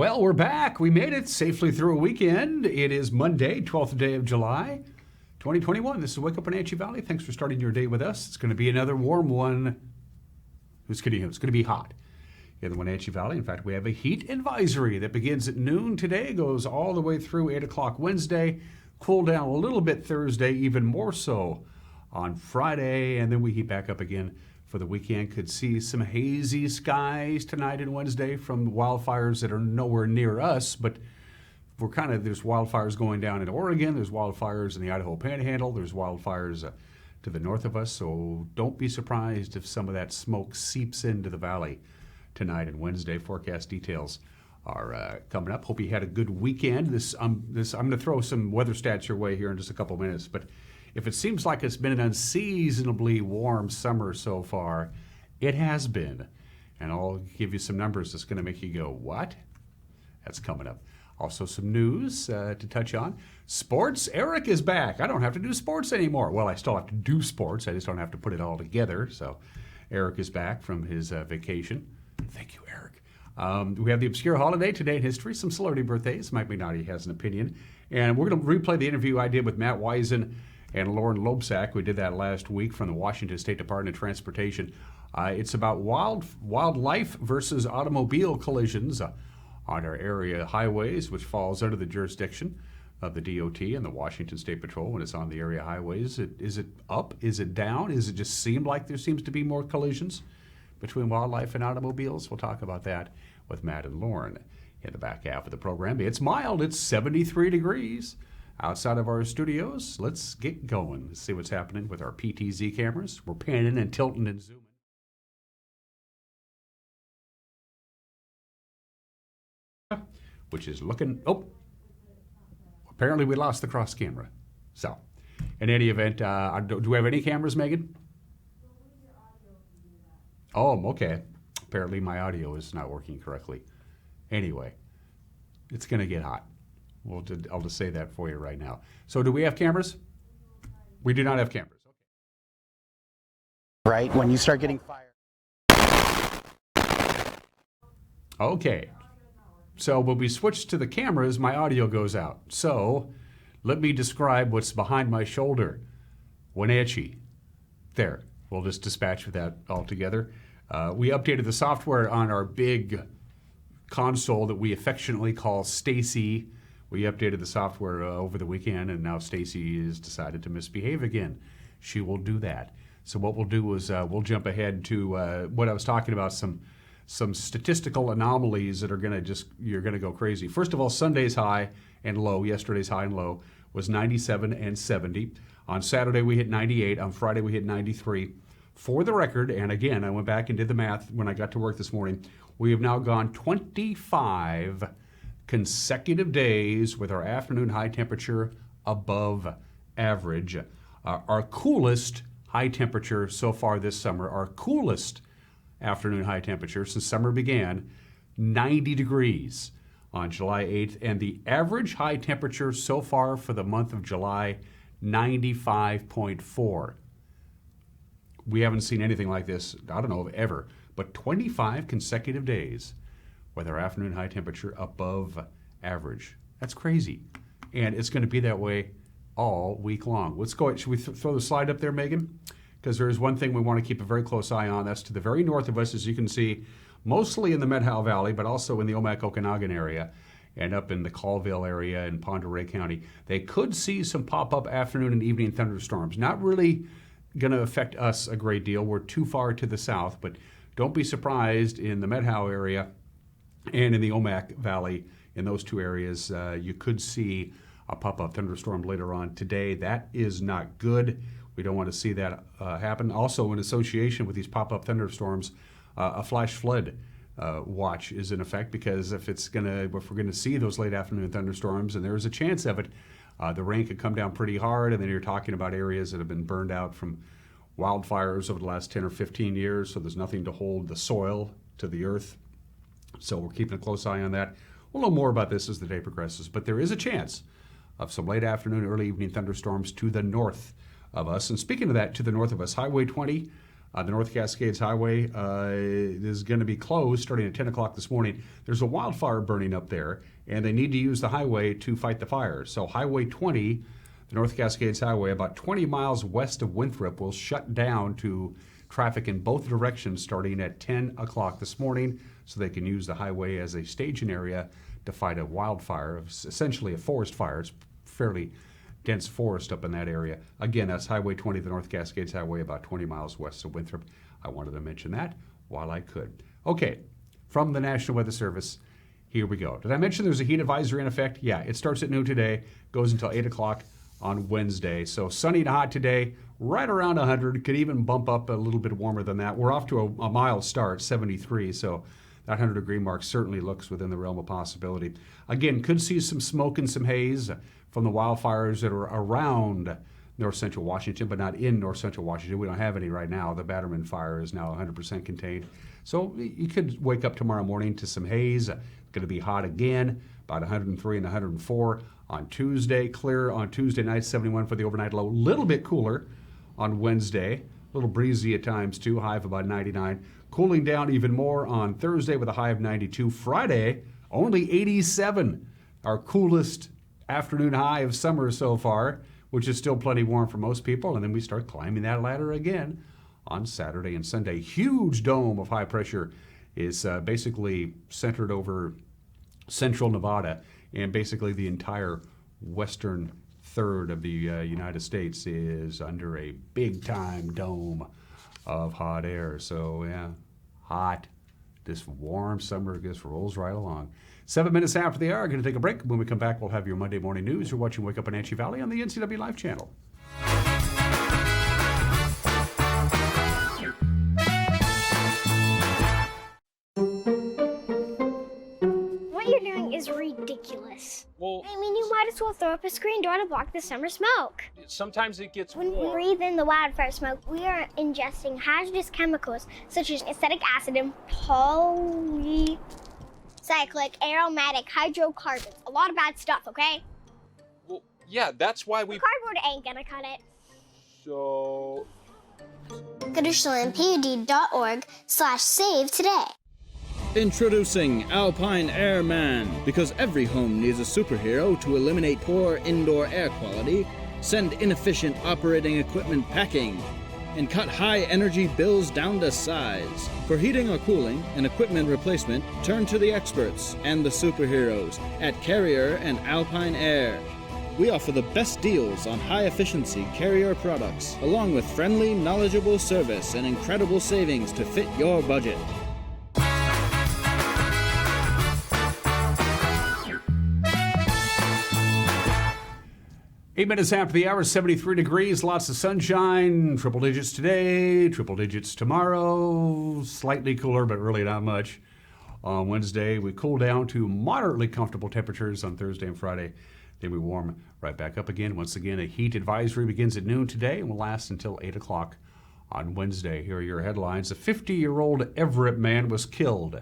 Well, we're back. We made it safely through a weekend. It is Monday, 12th day of July, 2021. This is Wake Up Wenatchee Valley. Thanks for starting your day with us. It's going to be another warm one. Who's kidding? It's going to be hot in the Wenatchee Valley. In fact, we have a heat advisory that begins at noon today, goes all the way through 8 o'clock Wednesday, cool down a little bit Thursday, even more so on Friday, and then we heat back up again for the weekend. Could see some hazy skies tonight and Wednesday from wildfires that are nowhere near us, but there's wildfires going down in Oregon, there's wildfires in the Idaho Panhandle, there's wildfires to the north of us, so don't be surprised if some of that smoke seeps into the valley tonight and Wednesday. Forecast details are coming up. Hope you had a good weekend. I'm going to throw some weather stats your way here in just a couple minutes, but if it seems like it's been an unseasonably warm summer so far, it has been. And I'll give you some numbers that's going to make you go, what? That's coming up. Also some news to touch on. Sports, Eric is back. I don't have to do sports anymore. Well, I still have to do sports. I just don't have to put it all together. So Eric is back from his vacation. Thank you, Eric. We have the obscure holiday today in history, some celebrity birthdays. Mike McNaughty has an opinion. And we're going to replay the interview I did with Matt Wisen and Lauren Loebsack. We did that last week from the Washington State Department of Transportation. It's about wildlife versus automobile collisions on our area highways, which falls under the jurisdiction of the DOT and the Washington State Patrol when it's on the area highways. Is it up? Is it down? Is it just seem like there seems to be more collisions between wildlife and automobiles? We'll talk about that with Matt and Lauren in the back half of the program. It's mild. It's 73 degrees. Outside of our studios, let's get going. Let's see what's happening with our PTZ cameras. We're panning and tilting and zooming. Which is looking, apparently we lost the cross camera. So, in any event, do we have any cameras, Megan? Oh, okay. Apparently my audio is not working correctly. Anyway, it's going to get hot. I'll just say that for you right now. So do we have cameras? We do not have cameras. Okay. Right, when you start getting fired. Okay. So when we switch to the cameras, my audio goes out. So let me describe what's behind my shoulder. Wenatchee. There. We'll just dispatch with that all together. We updated the software on our big console that we affectionately call Stacy. We updated the software over the weekend, and now Stacy has decided to misbehave again. She will do that. So what we'll do is we'll jump ahead to what I was talking about, some statistical anomalies that are you're going to go crazy. First of all, Sunday's high and low, yesterday's high and low, was 97 and 70. On Saturday, we hit 98. On Friday, we hit 93. For the record, and again, I went back and did the math when I got to work this morning, we have now gone 25 consecutive days with our afternoon high temperature above average. Our coolest high temperature so far this summer, our coolest afternoon high temperature since summer began, 90 degrees on July 8th, and the average high temperature so far for the month of July, 95.4. We haven't seen anything like this, I don't know, ever, but 25 consecutive days with our afternoon high temperature above average. That's crazy. And it's going to be that way all week long. Let's go. Should we throw the slide up there, Megan? Because there is one thing we want to keep a very close eye on. That's to the very north of us, as you can see, mostly in the Methow Valley, but also in the Omak-Okanagan area and up in the Colville area in Pend Oreille County. They could see some pop-up afternoon and evening thunderstorms. Not really going to affect us a great deal. We're too far to the south, but don't be surprised in the Methow area and in the Omak Valley, in those two areas, you could see a pop-up thunderstorm later on today. That is not good. We don't want to see that happen. Also, in association with these pop-up thunderstorms, a flash flood watch is in effect, because if we're going to see those late afternoon thunderstorms, and there is a chance of it, the rain could come down pretty hard, and then you're talking about areas that have been burned out from wildfires over the last 10 or 15 years, so there's nothing to hold the soil to the earth. So we're keeping a close eye on that. We'll know more about this as the day progresses, but there is a chance of some late afternoon, early evening thunderstorms to the north of us. And speaking of that, to the north of us, Highway 20 The North Cascades Highway is going to be closed starting at 10 o'clock this morning. There's a wildfire burning up there, and they need to use the highway to fight the fire. So Highway 20, the North Cascades Highway, about 20 miles west of Winthrop, will shut down to traffic in both directions starting at 10 o'clock this morning, so they can use the highway as a staging area to fight a wildfire. It's essentially a forest fire. It's fairly dense forest up in that area. Again, that's Highway 20, the North Cascades Highway, about 20 miles west of Winthrop. I wanted to mention that while I could. Okay, from the National Weather Service, here we go. Did I mention there's a heat advisory in effect? Yeah, it starts at noon today, goes until 8 o'clock on Wednesday. So sunny and hot today, right around 100. Could even bump up a little bit warmer than that. We're off to a mild start, 73, so that 100-degree mark certainly looks within the realm of possibility. Again, could see some smoke and some haze from the wildfires that are around north central Washington, but not in north central Washington. We don't have any right now. The Batterman fire is now 100% contained. So you could wake up tomorrow morning to some haze. It's going to be hot again, about 103 and 104 on Tuesday. Clear on Tuesday night, 71 for the overnight low. A little bit cooler on Wednesday. A little breezy at times too, high of about 99. Cooling down even more on Thursday with a high of 92. Friday, only 87. Our coolest afternoon high of summer so far, which is still plenty warm for most people. And then we start climbing that ladder again on Saturday and Sunday. Huge dome of high pressure is basically centered over central Nevada, and basically the entire western third of the United States is under a big time dome of hot air. So yeah, hot. This warm summer just rolls right along. 7 minutes after the hour, going to take a break. When we come back, we'll have your Monday morning news. You're watching Wake Up in Wenatchee Valley on the NCW Live channel. What you're doing is ridiculous. Well, I mean, you might as well throw up a screen door to block the summer smoke. sometimes it gets When we warm. breathe in the wildfire smoke, we are ingesting hazardous chemicals such as acetic acid and polycyclic aromatic hydrocarbons. A lot of bad stuff, okay? Well, yeah, that's why we... Cardboard ain't gonna cut it. So... Go to CheyennePUD.org/save today. Introducing Alpine Airman. Because every home needs a superhero to eliminate poor indoor air quality, send inefficient operating equipment packing, and cut high energy bills down to size. For heating or cooling and equipment replacement, turn to the experts and the superheroes at Carrier and Alpine Air. We offer the best deals on high-efficiency Carrier products, along with friendly, knowledgeable service and incredible savings to fit your budget. 8 minutes after the hour, 73 degrees, lots of sunshine, triple digits today, triple digits tomorrow, slightly cooler, but really not much. On Wednesday, we cool down to moderately comfortable temperatures on Thursday and Friday. Then we warm right back up again. Once again, a heat advisory begins at noon today and will last until 8 o'clock on Wednesday. Here are your headlines. A 50-year-old Everett man was killed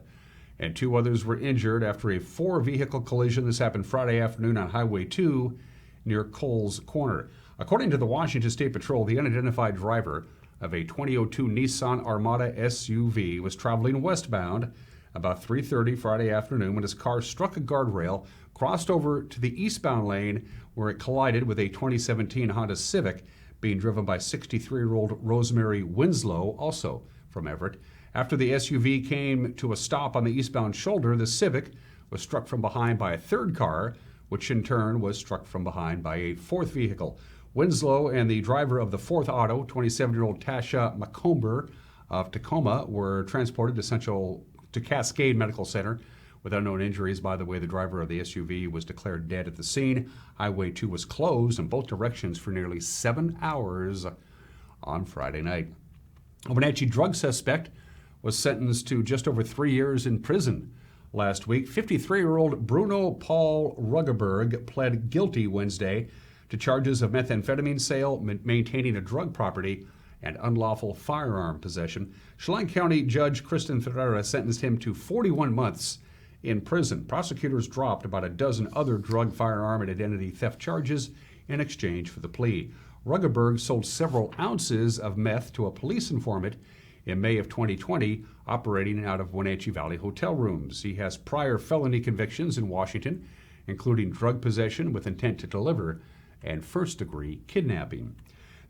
and 2 others were injured after a 4-vehicle collision. This happened Friday afternoon on Highway 2 near Coles Corner. According to the Washington State Patrol, the unidentified driver of a 2002 Nissan Armada SUV was traveling westbound about 3:30 Friday afternoon when his car struck a guardrail, crossed over to the eastbound lane where it collided with a 2017 Honda Civic being driven by 63-year-old Rosemary Winslow, also from Everett. After the SUV came to a stop on the eastbound shoulder, the Civic was struck from behind by a third car, which in turn was struck from behind by a 4th vehicle. Winslow and the driver of the 4th auto, 27-year-old Tasha McComber of Tacoma, were transported to Cascade Medical Center with unknown injuries. By the way, the driver of the SUV was declared dead at the scene. Highway 2 was closed in both directions for nearly 7 hours on Friday night. A Wenatchee drug suspect was sentenced to just over 3 years in prison last week. 53-year-old Bruno Paul Ruggeberg pled guilty Wednesday to charges of methamphetamine sale, maintaining a drug property, and unlawful firearm possession. Chelan County Judge Kristen Ferreira sentenced him to 41 months in prison. Prosecutors dropped about a dozen other drug, firearm, and identity theft charges in exchange for the plea. Ruggeberg sold several ounces of meth to a police informant in May of 2020, operating out of Wenatchee Valley hotel rooms. He has prior felony convictions in Washington, including drug possession with intent to deliver and first-degree kidnapping.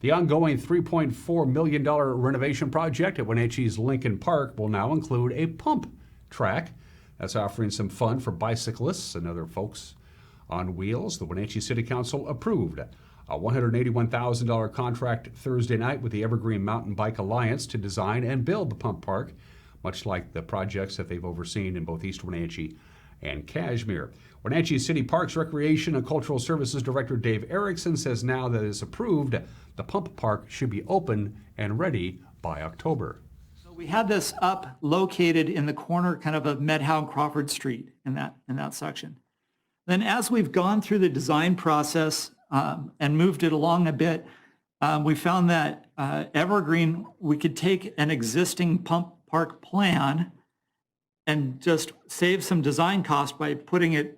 The ongoing $3.4 million renovation project at Wenatchee's Lincoln Park will now include a pump track that's offering some fun for bicyclists and other folks on wheels. The Wenatchee City Council approved a $181,000 contract Thursday night with the Evergreen Mountain Bike Alliance to design and build the pump park, much like the projects that they've overseen in both East Wenatchee and Kashmir. Wenatchee City Parks Recreation and Cultural Services Director Dave Erickson says now that it's approved, the pump park should be open and ready by October. So we had this up located in the corner kind of Medhow and Crawford Street in that section. Then as we've gone through the design process and moved it along a bit, we found that Evergreen, we could take an existing pump park plan and just save some design cost by putting it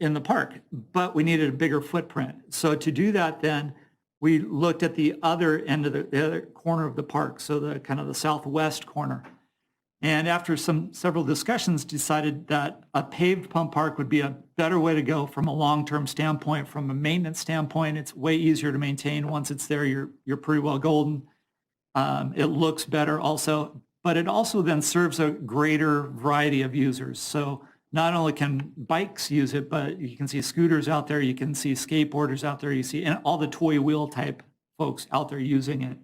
in the park, but we needed a bigger footprint. So to do that, then we looked at the other end of the other corner of the park, so the kind of the southwest corner. And after several discussions, decided that a paved pump park would be a better way to go from a long-term standpoint. From a maintenance standpoint, it's way easier to maintain. Once it's there, you're pretty well golden. It looks better also, but it also then serves a greater variety of users. So not only can bikes use it, but you can see scooters out there, you can see skateboarders out there, you see and all the toy wheel type folks out there using it.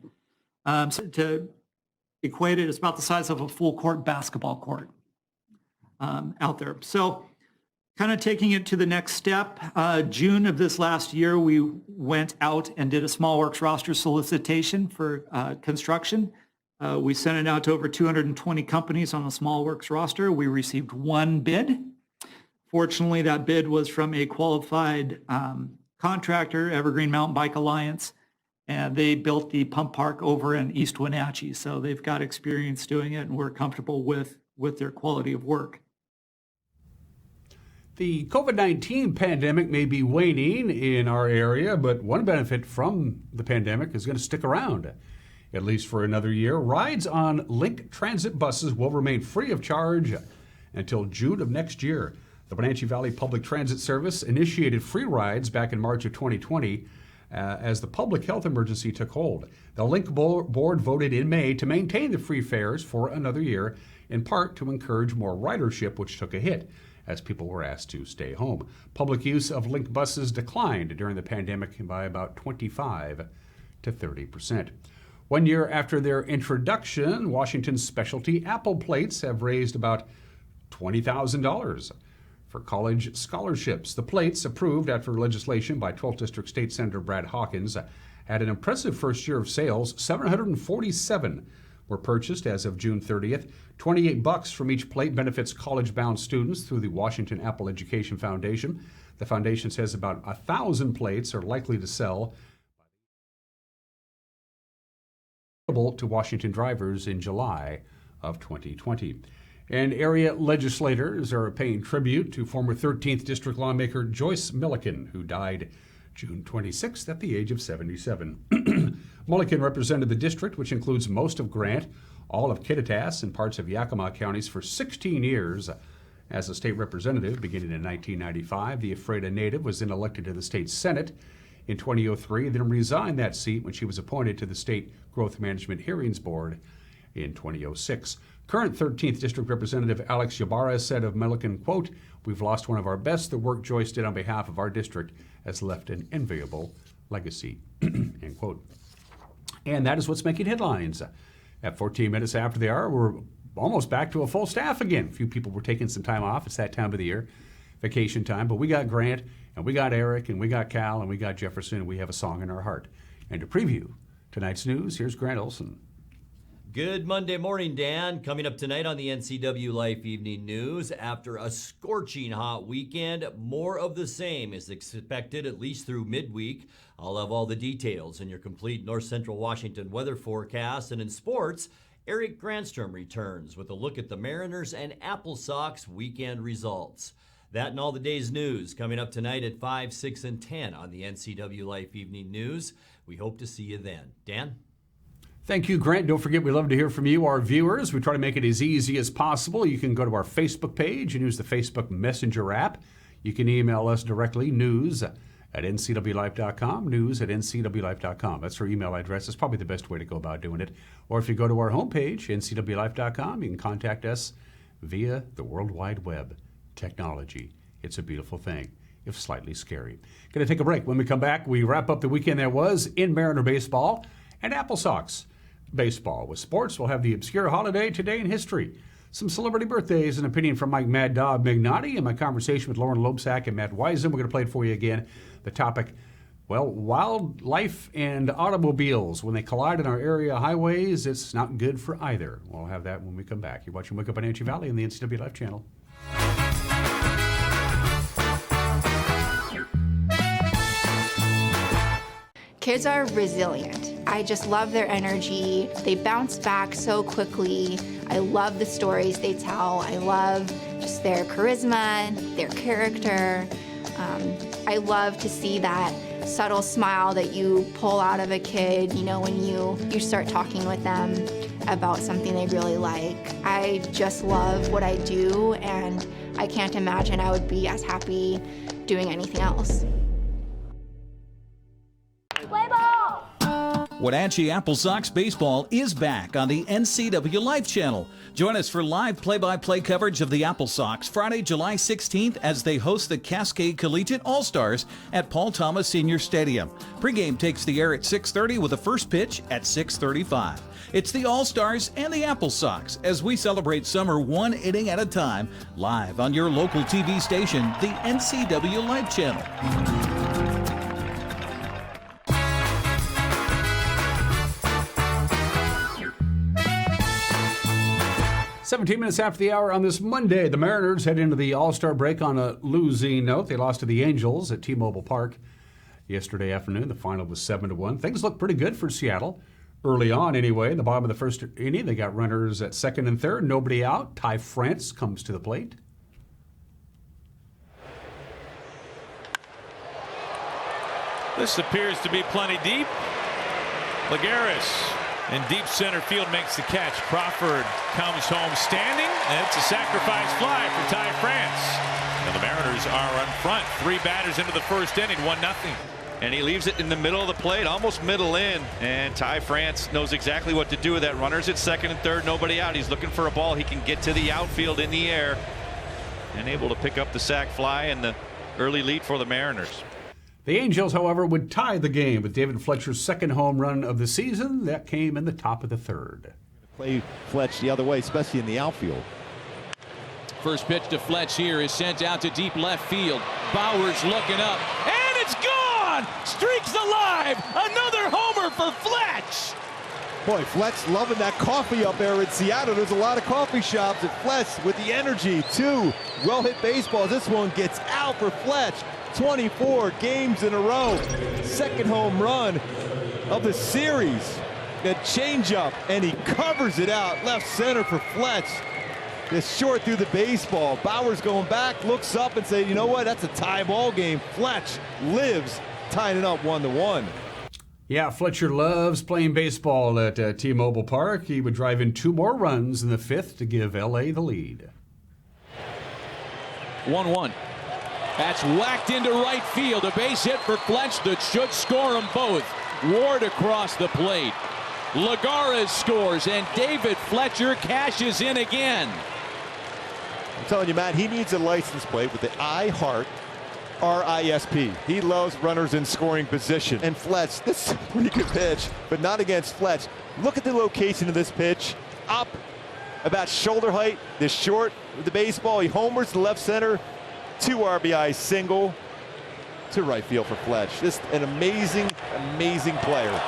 So to equate it, it's about the size of a full court basketball court out there. So kind of taking it to the next step, June of this last year, we went out and did a small works roster solicitation for construction. We sent it out to over 220 companies on a small works roster. We received one bid. Fortunately, that bid was from a qualified contractor, Evergreen Mountain Bike Alliance, and they built the pump park over in East Wenatchee. So they've got experience doing it, and we're comfortable with their quality of work. The COVID-19 pandemic may be waning in our area, but one benefit from the pandemic is going to stick around. At least for another year, rides on Link Transit buses will remain free of charge until June of next year. The Wenatchee Valley Public Transit Service initiated free rides back in March of 2020 as the public health emergency took hold. The Link board voted in May to maintain the free fares for another year, in part to encourage more ridership, which took a hit as people were asked to stay home. Public use of Link buses declined during the pandemic by about 25 to 30%. 1 year after their introduction, Washington's specialty Apple plates have raised about $20,000 for college scholarships. The plates, approved after legislation by 12th District State Senator Brad Hawkins, had an impressive first year of sales. 747 were purchased as of June 30th. $28 from each plate benefits college-bound students through the Washington Apple Education Foundation. The foundation says about 1,000 plates are likely to sell to Washington drivers in July of 2020. And area legislators are paying tribute to former 13th District lawmaker Joyce Milliken, who died June 26th at the age of 77. Milliken represented the district, which includes most of Grant, all of Kittitas, and parts of Yakima counties for 16 years. As a state representative beginning in 1995, the Ephrata native was then elected to the state Senate in 2003, then resigned that seat when she was appointed to the State Growth Management Hearings Board in 2006. Current 13th District Representative Alex Ybarra said of Milliken, quote, "We've lost one of our best. The work Joyce did on behalf of our district has left an enviable legacy," end quote. And that is what's making headlines. At 14 minutes after the hour, we're almost back to a full staff again. A few people were taking some time off. It's that time of the year, vacation time. But we got Grant, and we got Eric, and we got Cal, and we got Jefferson, and we have a song in our heart. And to preview tonight's news, here's Grant Olson. Good Monday morning, Dan. Coming up tonight on the NCW Life Evening News, after a scorching hot weekend, more of the same is expected at least through midweek. I'll have all the details in your complete North Central Washington weather forecast. And in sports, Eric Granstrom returns with a look at the Mariners and Apple Sox weekend results. That and all the day's news coming up tonight at 5, 6, and 10 on the NCW Life Evening News. We hope to see you then. Dan? Thank you, Grant. Don't forget, we love to hear from you, our viewers. We try to make it as easy as possible. You can go to our Facebook page and use the Facebook Messenger app. You can email us directly, news@ncwlife.com, news@ncwlife.com. That's our email address. It's probably the best way to go about doing it. Or if you go to our homepage, ncwlife.com, you can contact us via the World Wide Web. Technology. It's a beautiful thing, if slightly scary. Going to take a break. When we come back, we wrap up the weekend that was in Mariner baseball and Apple Sox baseball. With sports, we'll have the obscure holiday today in history, some celebrity birthdays, an opinion from Mike Mad Dog Mignotti, and my conversation with Lauren Loebsack and Matt Wiesen. We're going to play it for you again. The topic, well, wildlife and automobiles. When they collide on our area highways, it's not good for either. We'll have that when we come back. You're watching Wake Up Wenatchee Valley on the NCW Life channel. Kids are resilient. I just love their energy. They bounce back so quickly. I love the stories they tell. I love just their charisma, their character. I love to see that subtle smile that you pull out of a kid, you know, when you start talking with them about something they really like. I just love what I do, and I can't imagine I would be as happy doing anything else. Play ball! Wenatchee Apple Sox baseball is back on the NCW Life channel. Join us for live play-by-play coverage of the Apple Sox Friday, July 16th as they host the Cascade Collegiate All-Stars at Paul Thomas Senior Stadium. Pregame takes the air at 6:30 with the first pitch at 6:35. It's the All-Stars and the Apple Sox as we celebrate summer one inning at a time, live on your local TV station, the NCW Life channel. 17 minutes after the hour on this Monday, the Mariners head into the All-Star break on a losing note. They lost to the Angels at T-Mobile Park yesterday afternoon. The final was 7-1. Things look pretty good for Seattle. Early on, anyway, in the bottom of the first inning, they got runners at second and third. Nobody out. Ty France comes to the plate. This appears to be plenty deep. Lagares in deep center field makes the catch. Crawford comes home standing, and it's a sacrifice fly for Ty France. And the Mariners are on front. Three batters into the first inning, 1-0. And he leaves it in the middle of the plate, almost middle in. And Ty France knows exactly what to do with that. Runners at second and third, nobody out. He's looking for a ball he can get to the outfield in the air. And able to pick up the sac fly and the early lead for the Mariners. The Angels, however, would tie the game with David Fletcher's second home run of the season. That came in the top of the third. Play Fletch the other way, especially in the outfield. First pitch to Fletch here is sent out to deep left field. Bowers looking up, and it's gone! Streaks alive! Another homer for Fletch! Boy, Fletch loving that coffee up there in Seattle. There's a lot of coffee shops at Fletch with the energy. Two well-hit baseballs. This one gets out for Fletch. 24 games in a row. Second home run of the series. A changeup, and he covers it out left center for Fletch. This short through the baseball. Bowers going back, looks up and says, you know what, that's a tie ball game. Fletch lives, tying it up 1-1. Yeah, Fletcher loves playing baseball at T-Mobile Park. He would drive in two more runs in the fifth to give L.A. the lead. 1-1. That's whacked into right field. A base hit for Fletch that should score them both. Ward across the plate. Lagares scores, and David Fletcher cashes in again. I'm telling you, Matt, he needs a license plate with the I Heart RISP. He loves runners in scoring position. And Fletch, this is a pretty good pitch, but not against Fletch. Look at the location of this pitch. Up about shoulder height, this short with the baseball. He homers to left center. 2 RBI single to right field for Fletch. Just an amazing, amazing player.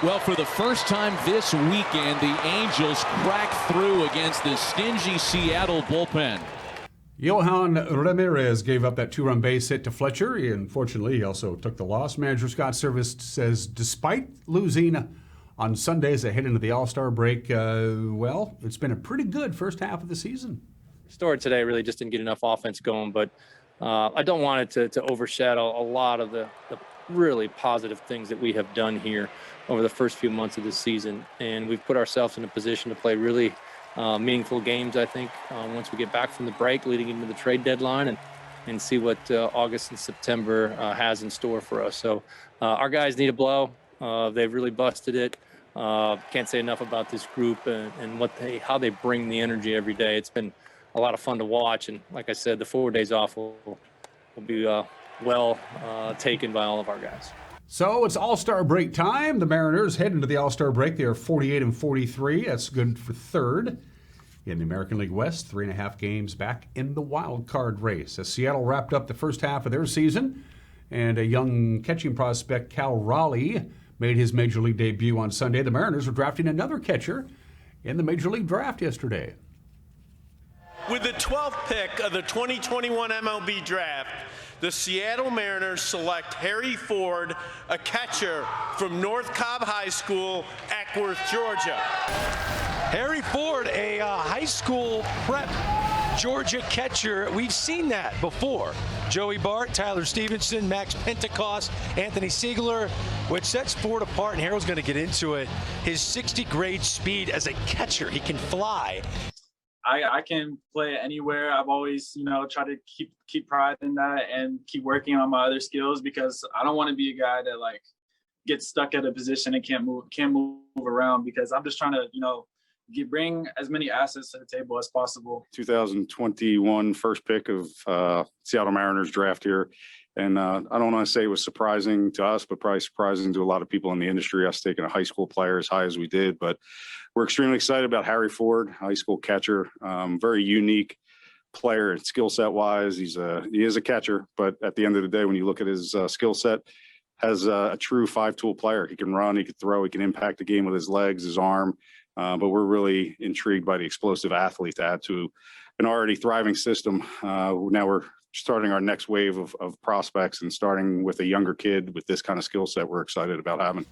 Well, for the first time this weekend, the Angels cracked through against the stingy Seattle bullpen. Johan Ramirez gave up that 2-run base hit to Fletcher. Unfortunately, he also took the loss. Manager Scott Service says despite losing on Sundays ahead into the All-Star break, well, it's been a pretty good first half of the season. Story today really just didn't get enough offense going, but I don't want it to overshadow a lot of the really positive things that we have done here over the first few months of this season. And we've put ourselves in a position to play really meaningful games, I think, once we get back from the break leading into the trade deadline and see what August and September has in store for us. So our guys need a blow. They've really busted it. Can't say enough about this group and how they bring the energy every day. It's been a lot of fun to watch. And like I said, the 4 days off will be well taken by all of our guys. So it's All-Star break time. The Mariners head into the All-Star break. They are 48-43. That's good for third in the American League West. 3.5 games back in the wild card race. As Seattle wrapped up the first half of their season, and a young catching prospect, Cal Raleigh, made his Major League debut on Sunday. The Mariners were drafting another catcher in the Major League Draft yesterday. With the 12th pick of the 2021 MLB Draft, the Seattle Mariners select Harry Ford, a catcher from North Cobb High School, Ackworth, Georgia. Harry Ford, a high school prep Georgia catcher. We've seen that before. Joey Bart, Tyler Stevenson, Max Pentecost, Anthony Siegler. What sets Ford apart, and Harold's going to get into it, his 60-grade speed as a catcher. He can fly. I can play anywhere. I've always, tried to keep pride in that and keep working on my other skills, because I don't want to be a guy that gets stuck at a position and can't move around, because I'm just trying to, bring as many assets to the table as possible. 2021 first pick of Seattle Mariners draft here. And I don't want to say it was surprising to us, but probably surprising to a lot of people in the industry, us taking a high school player as high as we did. But we're extremely excited about Harry Ford, high school catcher, very unique player and skill set wise. He is a catcher, but at the end of the day, when you look at his skill set, has a true 5-tool player. He can run, he can throw, he can impact the game with his legs, his arm. But we're really intrigued by the explosive athlete to add to an already thriving system. Now we're starting our next wave of prospects, and starting with a younger kid with this kind of skill set we're excited about having.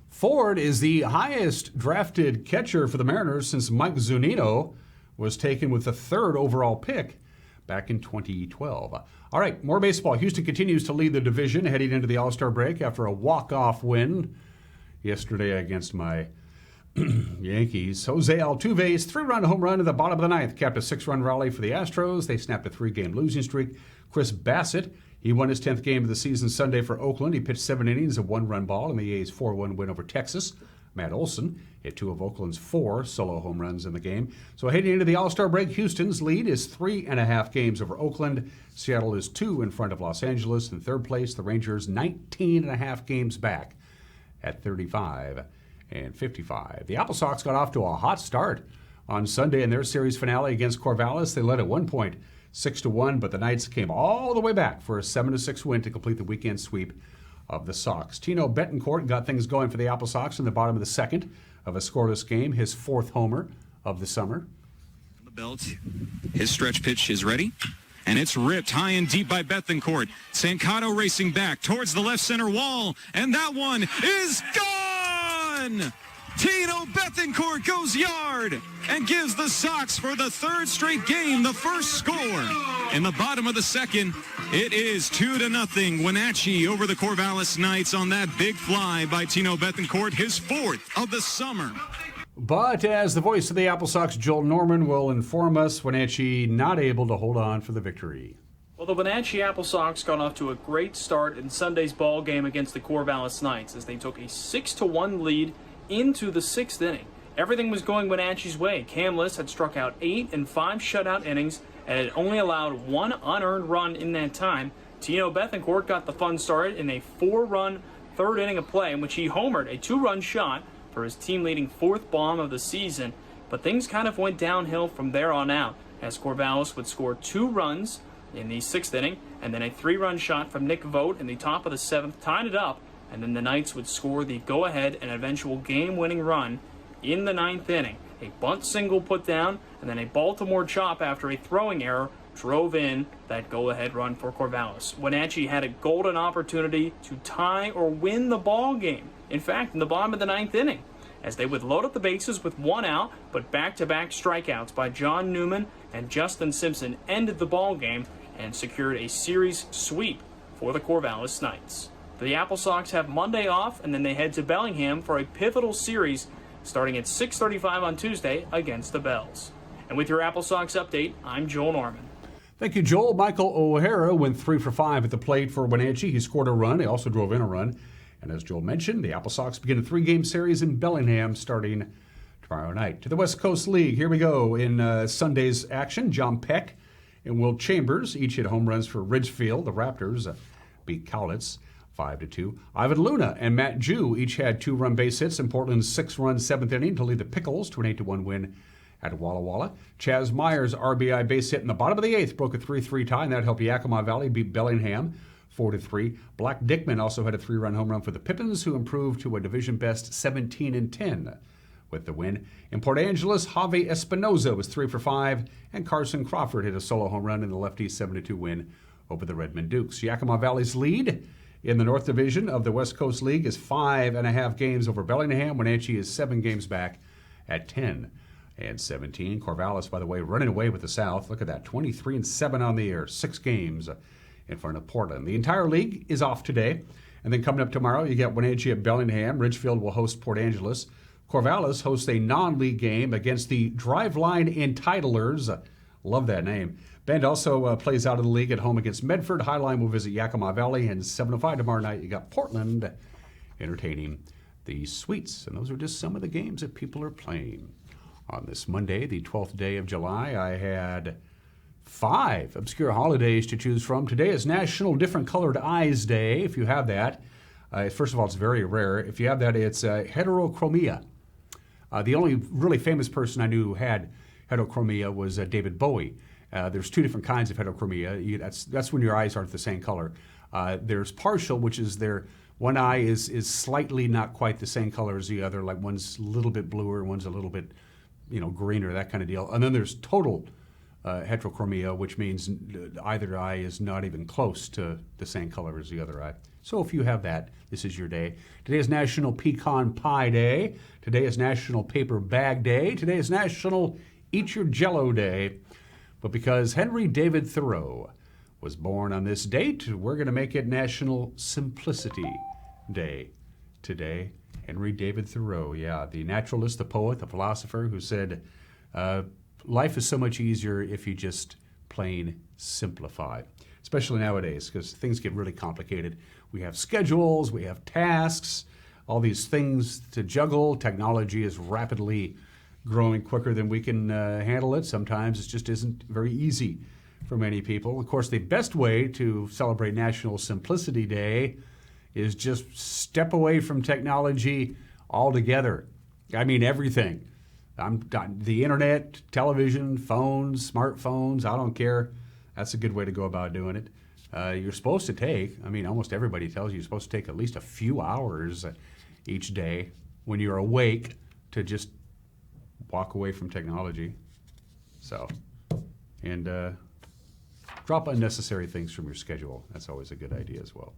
Ford is the highest drafted catcher for the Mariners since Mike Zunino was taken with the 3rd overall pick back in 2012. All right, more baseball. Houston continues to lead the division heading into the All-Star break after a walk-off win yesterday against my Yankees. Jose Altuve's 3-run home run in the bottom of the 9th capped a 6-run rally for the Astros. They snapped a 3-game losing streak. Chris Bassett, he won his 10th game of the season Sunday for Oakland. He pitched 7 innings of 1-run ball in the A's 4-1 win over Texas. Matt Olson hit 2 of Oakland's 4 solo home runs in the game. So heading into the All-Star break, Houston's lead is 3.5 games over Oakland. Seattle is 2 in front of Los Angeles. In 3rd place, the Rangers 19.5 games back at 35 and 55. The Apple Sox got off to a hot start on Sunday in their series finale against Corvallis. They led at one point 6-1, but the Knights came all the way back for a 7-6 win to complete the weekend sweep of the Sox. Tino Betancourt got things going for the Apple Sox in the bottom of the 2nd of a scoreless game, his 4th homer of the summer. The belt, his stretch pitch is ready, and it's ripped high and deep by Betancourt. Sancato racing back towards the left center wall, and that one is gone! Tino Betancourt goes yard and gives the Sox for the 3rd straight game the first score. In the bottom of the 2nd, it is 2-0 Wenatchee over the Corvallis Knights on that big fly by Tino Betancourt, his 4th of the summer. But as the voice of the Apple Sox, Joel Norman, will inform us, Wenatchee not able to hold on for the victory. Well, the Wenatchee Apple Sox got off to a great start in Sunday's ball game against the Corvallis Knights as they took a 6-1 lead into the 6th inning. Everything was going Wenatchee's way. Cam Liss had struck out 8 in 5 shutout innings and had only allowed 1 unearned run in that time. Tino Betancourt got the fun started in a 4-run 3rd inning of play in which he homered a 2-run shot for his team-leading 4th bomb of the season. But things kind of went downhill from there on out as Corvallis would score 2 runs in the 6th inning and then a 3-run shot from Nick Vogt in the top of the 7th tied it up, and then the Knights would score the go-ahead and eventual game-winning run in the 9th inning. A bunt single put down, and then a Baltimore chop after a throwing error drove in that go-ahead run for Corvallis. Wenatchee had a golden opportunity to tie or win the ball game. In fact, in the bottom of the 9th inning, as they would load up the bases with 1 out, but back-to-back strikeouts by John Newman and Justin Simpson ended the ball game and secured a series sweep for the Corvallis Knights. The Apple Sox have Monday off, and then they head to Bellingham for a pivotal series starting at 6:35 on Tuesday against the Bells. And with your Apple Sox update, I'm Joel Norman. Thank you, Joel. Michael O'Hara went 3 for 5 at the plate for Wenatchee. He scored a run. He also drove in a run. And as Joel mentioned, the Apple Sox begin a 3-game series in Bellingham starting tomorrow night. To the West Coast League, here we go. In Sunday's action, John Peck and Will Chambers each hit home runs for Ridgefield. The Raptors beat Cowlitz 5-2. Ivan Luna and Matt Jew each had 2-run base hits in Portland's 6-run 7th inning to lead the Pickles to an 8-1 win at Walla Walla. Chaz Myers' RBI base hit in the bottom of the 8th broke a 3-3 tie, and that helped Yakima Valley beat Bellingham 4-3. Black Dickman also had a 3-run home run for the Pippins, who improved to a division-best 17-10 with the win. In Port Angeles, Javi Espinoza was 3 for 5, and Carson Crawford hit a solo home run in the lefty 7-2 win over the Redmond Dukes. Yakima Valley's lead in the North Division of the West Coast League is 5.5 games over Bellingham. Wenatchee is 7 games back at 10-17. Corvallis, by the way, running away with the South. Look at that, 23-7 on the year, 6 games in front of Portland. The entire league is off today. And then coming up tomorrow, you get Wenatchee at Bellingham. Ridgefield will host Port Angeles. Corvallis hosts a non-league game against the Driveline Entitlers. Love that name. Bend also plays out of the league at home against Medford. Highline will visit Yakima Valley. And 7:05 tomorrow night, you got Portland entertaining the Sweets. And those are just some of the games that people are playing. On this Monday, the 12th day of July, I had 5 obscure holidays to choose from. Today is National Different Colored Eyes Day, if you have that. First of all, it's very rare. If you have that, it's heterochromia. The only really famous person I knew who had heterochromia was David Bowie. There's 2 different kinds of heterochromia. That's when your eyes aren't the same color. There's partial, which is one eye is slightly not quite the same color as the other, like one's a little bit bluer, one's a little bit greener, that kind of deal. And then there's total heterochromia, which means either eye is not even close to the same color as the other eye. So if you have that, this is your day. Today is National Pecan Pie Day. Today is National Paper Bag Day. Today is National Eat Your Jell-O Day. But because Henry David Thoreau was born on this date, we're going to make it National Simplicity Day today. Henry David Thoreau, the naturalist, the poet, the philosopher who said, life is so much easier if you just plain simplify, especially nowadays because things get really complicated. We have schedules, we have tasks, all these things to juggle. Technology is rapidly growing quicker than we can handle it. Sometimes it just isn't very easy for many people. Of course, the best way to celebrate National Simplicity Day is just step away from technology altogether. I mean, everything. The internet, television, phones, smartphones, I don't care. That's a good way to go about doing it. You're supposed to take, almost everybody tells you you're supposed to take at least a few hours each day when you're awake to just walk away from technology. And drop unnecessary things from your schedule. That's always a good idea as well.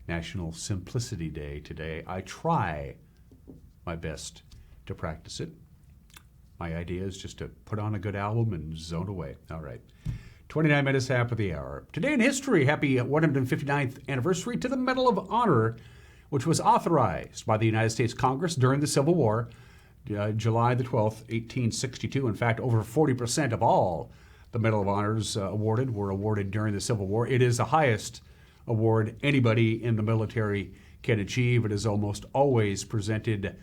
National Simplicity Day today. I try my best to practice it. My idea is just to put on a good album and zone away. All right. 29 minutes after the hour. Today in history, happy 159th anniversary to the Medal of Honor, which was authorized by the United States Congress during the Civil War, July the 12th, 1862. In fact, over 40% of all the Medal of Honors awarded were awarded during the Civil War. It is the highest award anybody in the military can achieve. It is almost always presented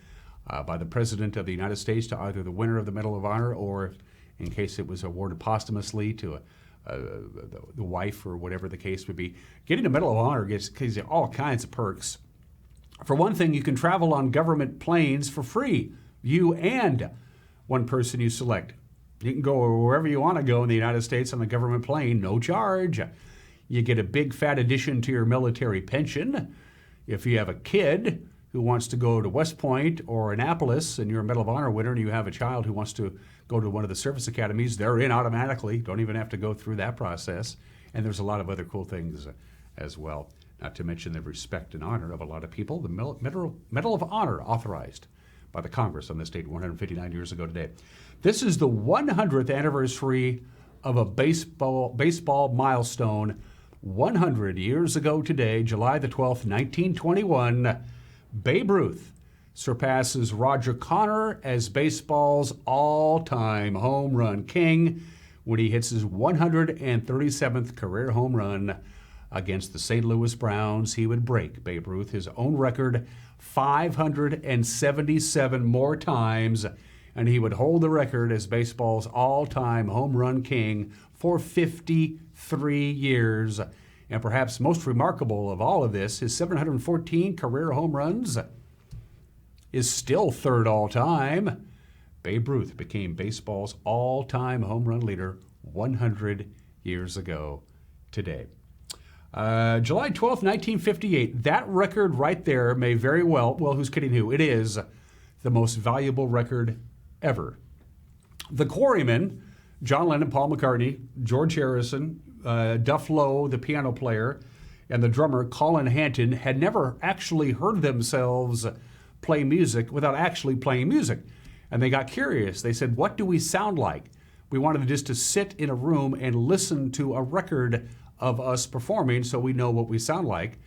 by the President of the United States to either the winner of the Medal of Honor or, in case it was awarded posthumously, to the wife or whatever the case would be. Getting a Medal of Honor gives you all kinds of perks. For one thing, you can travel on government planes for free, you and one person you select. You can go wherever you want to go in the United States on a government plane, no charge. You get a big fat addition to your military pension. If you have a kid who wants to go to West Point or Annapolis and you're a Medal of Honor winner and you have a child who wants to go to one of the service academies, they're in automatically. Don't even have to go through that process. And there's a lot of other cool things as well. Not to mention the respect and honor of a lot of people. The Medal of Honor authorized by the Congress on this date 159 years ago today. This is the 100th anniversary of a baseball milestone 100 years ago today, July the 12th, 1921, Babe Ruth surpasses Roger Connor as baseball's all-time home run king when he hits his 137th career home run against the St. Louis Browns. He would break, Babe Ruth, his own record 577 more times, and he would hold the record as baseball's all-time home run king for 53 years. And perhaps most remarkable of all of this, his 714 career home runs is still third all-time. Babe Ruth became baseball's all-time home run leader 100 years ago today. July 12th, 1958. That record right there may very well, who's kidding who? It is the most valuable record ever. The Quarrymen, John Lennon, Paul McCartney, George Harrison, Duff Lowe, the piano player, and the drummer Colin Hanton had never actually heard themselves play music without actually playing music. And they got curious. They said, what do we sound like? We wanted just to sit in a room and listen to a record of us performing so we know what we sound like.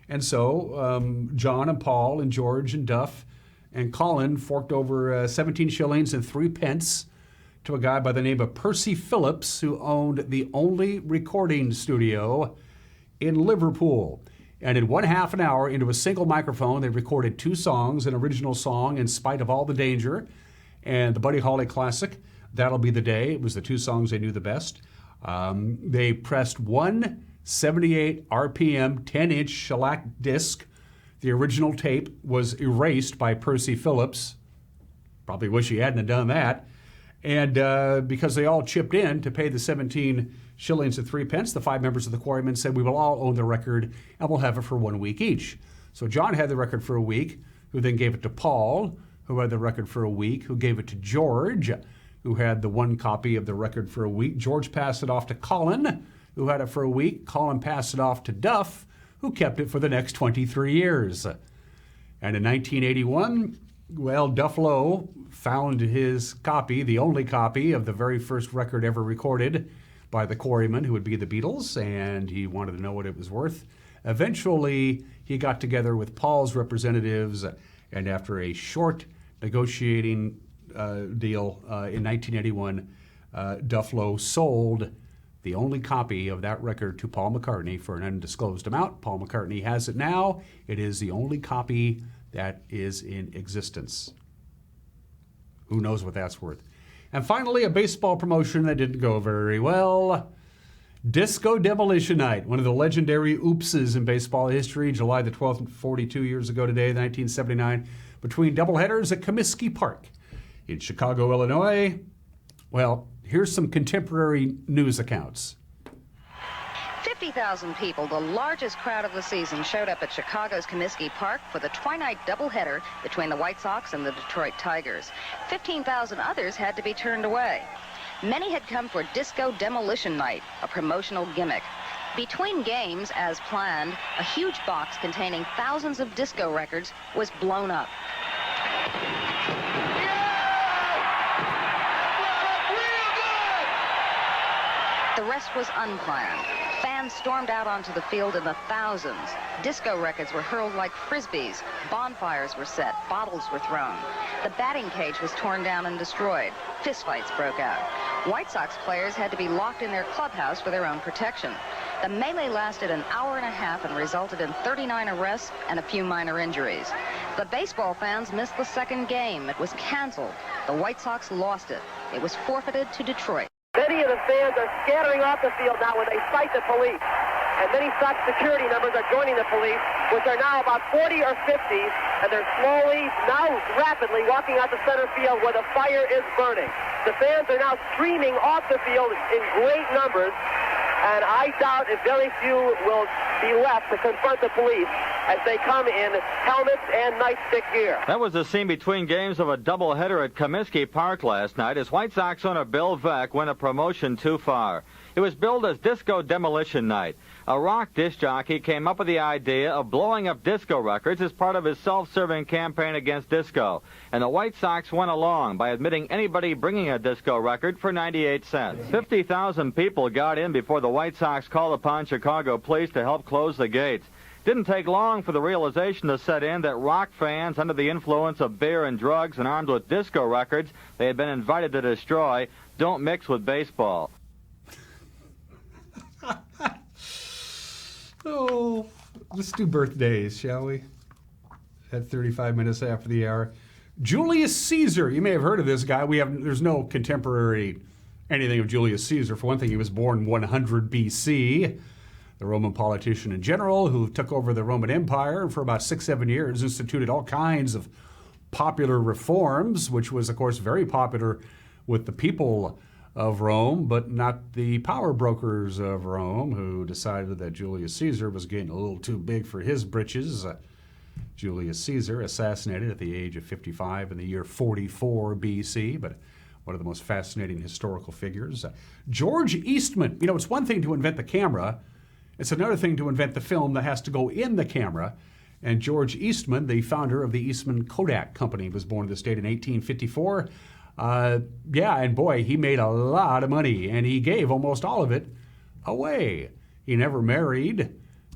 And so John and Paul and George and Duff and Colin forked over 17 shillings and 3 pence to a guy by the name of Percy Phillips, who owned the only recording studio in Liverpool. And in 1/2 hour, into a single microphone, they recorded 2 songs, an original song, In Spite of All the Danger, and the Buddy Holly classic, That'll Be the Day. It was the 2 songs they knew the best. They pressed 178 RPM 10-inch shellac disc. The original tape was erased by Percy Phillips. Probably wish he hadn't have done that. And because they all chipped in to pay the 17 shillings and 3 pence, the 5 members of the Quarrymen said, we will all own the record and we'll have it for 1 week each. So John had the record for a week, who then gave it to Paul, who had the record for a week, who gave it to George, who had the 1 copy of the record for a week. George passed it off to Colin, who had it for a week. Colin passed it off to Duff, who kept it for the next 23 years. And in 1981, Duff Lowe found his copy, the only copy of the very first record ever recorded by the Quarrymen, who would be the Beatles, and he wanted to know what it was worth. Eventually, he got together with Paul's representatives, and after a short negotiating deal in 1981, Duff Lowe sold the only copy of that record to Paul McCartney for an undisclosed amount. Paul McCartney has it now. It is the only copy that is in existence. Who knows what that's worth? And finally, a baseball promotion that didn't go very well. Disco Demolition Night, one of the legendary oopses in baseball history, July the 12th, 42 years ago today, 1979, between doubleheaders at Comiskey Park in Chicago, Illinois. Well, here's some contemporary news accounts. 50,000 people, the largest crowd of the season, showed up at Chicago's Comiskey Park for the twilight doubleheader between the White Sox and the Detroit Tigers. 15,000 others had to be turned away. Many had come for Disco Demolition Night, a promotional gimmick. Between games, as planned, a huge box containing thousands of disco records was blown up. The rest was unplanned. Fans stormed out onto the field in the thousands. Disco records were hurled like frisbees. Bonfires were set. Bottles were thrown. The batting cage was torn down and destroyed. Fistfights broke out. White Sox players had to be locked in their clubhouse for their own protection. The melee lasted an hour and a half and resulted in 39 arrests and a few minor injuries. The baseball fans missed the second game. It was canceled. The White Sox lost it. It was forfeited to Detroit. Many of the fans are scattering off the field now when they sight the police. And many Sox security members are joining the police, which are now about 40 or 50, and they're slowly, now rapidly, walking out the center field where the fire is burning. The fans are now streaming off the field in great numbers, and I doubt if very few will be left to confront the police as they come in helmets and nightstick gear. That was the scene between games of a doubleheader at Comiskey Park last night as White Sox owner Bill Veeck went a promotion too far. It was billed as Disco Demolition Night. A rock disc jockey came up with the idea of blowing up disco records as part of his self-serving campaign against disco. And the White Sox went along by admitting anybody bringing a disco record for 98 cents. 50,000 people got in before the White Sox called upon Chicago police to help close the gates. Didn't take long for the realization to set in that rock fans under the influence of beer and drugs and armed with disco records they had been invited to destroy don't mix with baseball. Oh, let's do birthdays, shall we? At 35 minutes after the hour. Julius Caesar. You may have heard of this guy. There's no contemporary anything of Julius Caesar. For one thing, he was born 100 BC. The Roman politician and general who took over the Roman Empire and for about 6-7 years instituted all kinds of popular reforms, which was, of course, very popular with the people of Rome, but not the power brokers of Rome, who decided that Julius Caesar was getting a little too big for his britches. Julius Caesar assassinated at the age of 55 in the year 44 BC, but one of the most fascinating historical figures. George Eastman. You know, it's one thing to invent the camera. It's another thing to invent the film that has to go in the camera. And George Eastman, the founder of the Eastman Kodak Company, was born in the state in 1854. And boy, he made a lot of money, and he gave almost all of it away. He never married.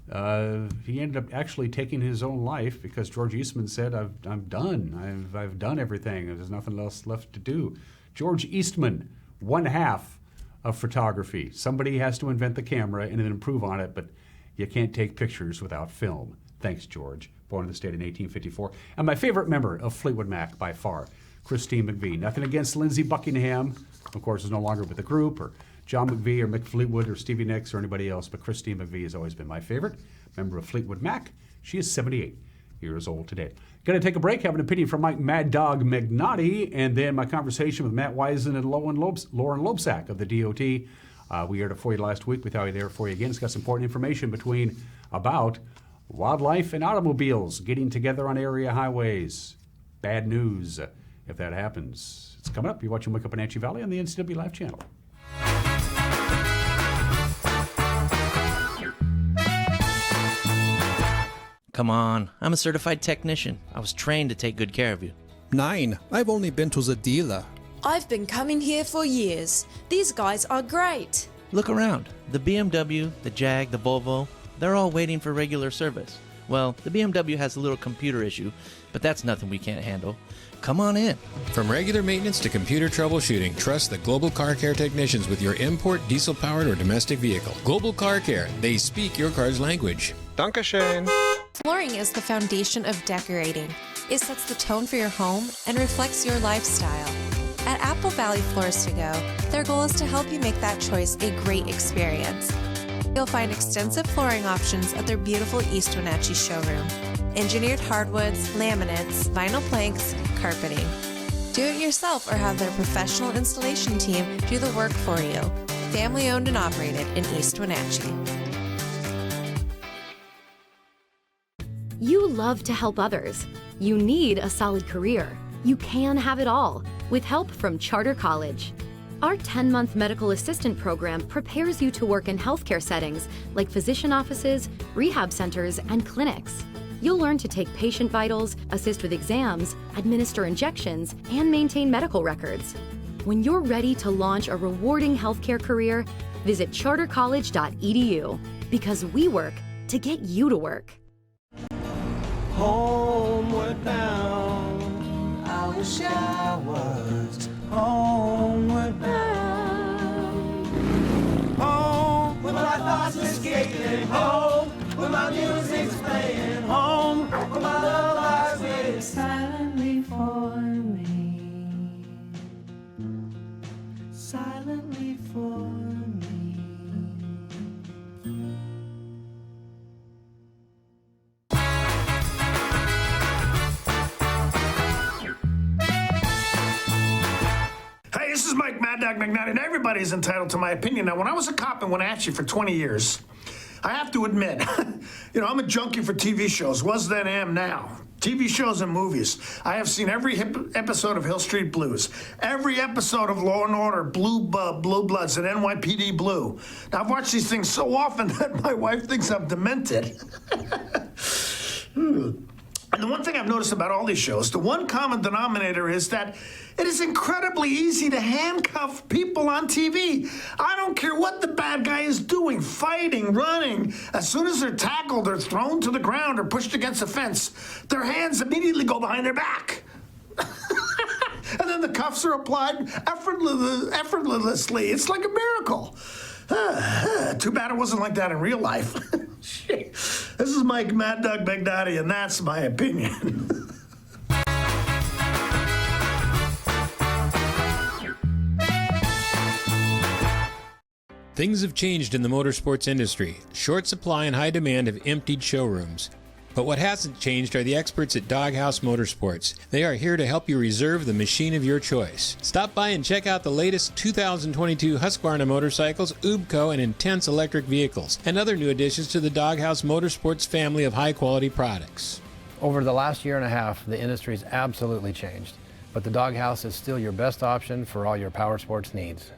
He ended up actually taking his own life because George Eastman said, I'm done. I've done everything. There's nothing else left to do. George Eastman, one half of photography. Somebody has to invent the camera and then improve on it, but you can't take pictures without film. Thanks, George. Born in the state in 1854. And my favorite member of Fleetwood Mac by far, Christine McVie. Nothing against Lindsey Buckingham, of course, is no longer with the group, or John McVie or Mick Fleetwood or Stevie Nicks or anybody else, but Christine McVie has always been my favorite member of Fleetwood Mac. She is 78 years old today. Going to take a break, have an opinion from Mike Mad Dog Magnotti, and then my conversation with Matt Wisen and Lauren Loebsack of the DOT. We aired it for you last week. We thought we'd air it for you again. It's got some important information about wildlife and automobiles getting together on area highways. Bad news if that happens. It's coming up. You're watching Wake Up Wenatchee Valley on the NCW Live channel. Come on, I'm a certified technician. I was trained to take good care of you. 9. I've only been to the dealer. I've been coming here for years. These guys are great. Look around. The BMW, the Jag, the Volvo, they're all waiting for regular service. Well, the BMW has a little computer issue, but that's nothing we can't handle. Come on in. From regular maintenance to computer troubleshooting, trust the Global Car Care technicians with your import, diesel-powered, or domestic vehicle. Global Car Care. They speak your car's language. Dankeschön. Flooring is the foundation of decorating. It sets the tone for your home and reflects your lifestyle. At Apple Valley Floors to Go, their goal is to help you make that choice a great experience. You'll find extensive flooring options at their beautiful East Wenatchee showroom. Engineered hardwoods, laminates, vinyl planks, carpeting. Do it yourself or have their professional installation team do the work for you. Family owned and operated in East Wenatchee. You love to help others. You need a solid career. You can have it all with help from Charter College. Our 10-month medical assistant program prepares you to work in healthcare settings like physician offices, rehab centers, and clinics. You'll learn to take patient vitals, assist with exams, administer injections, and maintain medical records. When you're ready to launch a rewarding healthcare career, visit chartercollege.edu because we work to get you to work. Homeward bound, I wish I was homeward bound. Home, where my thoughts escaping. Home, where my music's playing. Home, where my love lies waiting silently for me. Silently for me. This is Mike Mad Dog McNutt, and everybody's entitled to my opinion. Now, when I was a cop in Wenatchee for 20 years, I have to admit, I'm a junkie for TV shows. Was then, am now. TV shows and movies. I have seen every episode of Hill Street Blues, every episode of Law & Order, Blue Bloods, and NYPD Blue. Now, I've watched these things so often that my wife thinks I'm demented. And the one thing I've noticed about all these shows, the one common denominator is that it is incredibly easy to handcuff people on TV. I don't care what the bad guy is doing, fighting, running. As soon as they're tackled or thrown to the ground or pushed against a fence, their hands immediately go behind their back. And then the cuffs are applied effortlessly. It's like a miracle. Too bad it wasn't like that in real life. This is Mike Mad Dog Big Daddy, and that's my opinion. Things have changed in the motorsports industry. Short supply and high demand have emptied showrooms. But what hasn't changed are the experts at Doghouse Motorsports. They are here to help you reserve the machine of your choice. Stop by and check out the latest 2022 Husqvarna motorcycles, Ubco, and Intense electric vehicles, and other new additions to the Doghouse Motorsports family of high-quality products. Over the last year and a half, the industry has absolutely changed, but the Doghouse is still your best option for all your power sports needs.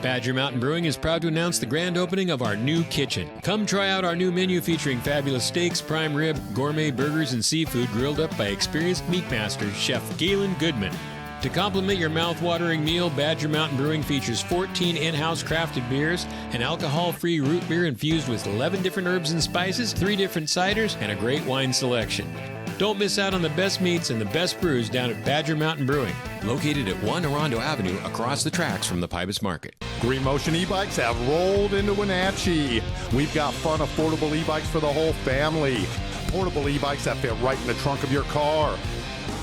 Badger Mountain Brewing is proud to announce the grand opening of our new kitchen. Come try out our new menu featuring fabulous steaks, prime rib, gourmet burgers, and seafood grilled up by experienced meat master, Chef Galen Goodman. To complement your mouth-watering meal, Badger Mountain Brewing features 14 in-house crafted beers, an alcohol-free root beer infused with 11 different herbs and spices, 3 different ciders, and a great wine selection. Don't miss out on the best meats and the best brews down at Badger Mountain Brewing. Located at 1 Orondo Avenue across the tracks from the Pybus Market. Green Motion e-bikes have rolled into Wenatchee. We've got fun, affordable e-bikes for the whole family. Portable e-bikes that fit right in the trunk of your car.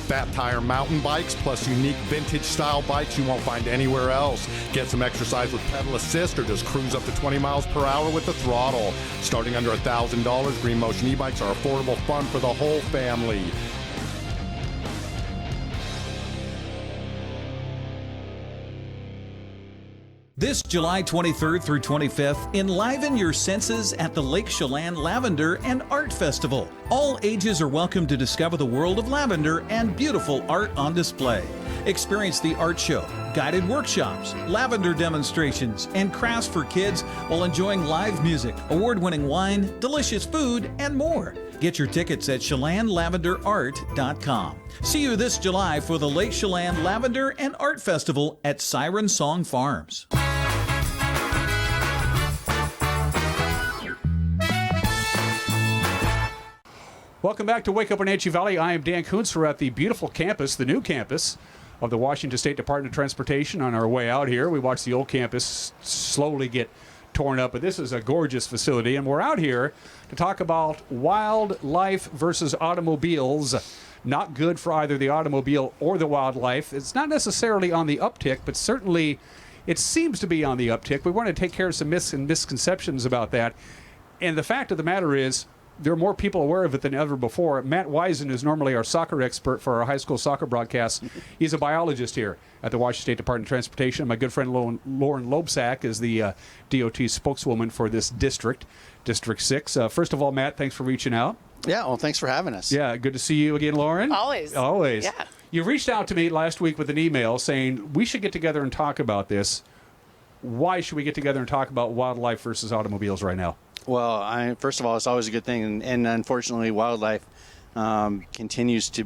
Fat tire mountain bikes plus unique vintage style bikes you won't find anywhere else. Get some exercise with pedal assist or just cruise up to 20 miles per hour with the throttle. Starting under $1,000, Green Motion e-bikes are affordable fun for the whole family. This July 23rd through 25th, enliven your senses at the Lake Chelan Lavender and Art Festival. All ages are welcome to discover the world of lavender and beautiful art on display. Experience the art show, guided workshops, lavender demonstrations, and crafts for kids while enjoying live music, award-winning wine, delicious food, and more. Get your tickets at ChelanLavenderArt.com. See you this July for the Lake Chelan Lavender and Art Festival at Siren Song Farms. Welcome back to Wake Up Wenatchee Valley. I am Dan Kuntz. We're at the beautiful campus, the new campus of the Washington State Department of Transportation. On our way out here, we watched the old campus slowly get torn up, but this is a gorgeous facility, and we're out here to talk about wildlife versus automobiles. Not good for either the automobile or the wildlife. It's not necessarily on the uptick, but certainly it seems to be on the uptick. We want to take care of some myths and misconceptions about that. And the fact of the matter is, there are more people aware of it than ever before. Matt Wisen is normally our soccer expert for our high school soccer broadcasts. He's a biologist here at the Washington State Department of Transportation. My good friend Lauren Loebsack is the DOT spokeswoman for this district, District 6. First of all, Matt, thanks for reaching out. Yeah, well, thanks for having us. Yeah, good to see you again, Lauren. Always. Yeah. You reached out to me last week with an email saying we should get together and talk about this. Why should we get together and talk about wildlife versus automobiles right now? Well, first of all, it's always a good thing, and unfortunately, wildlife continues to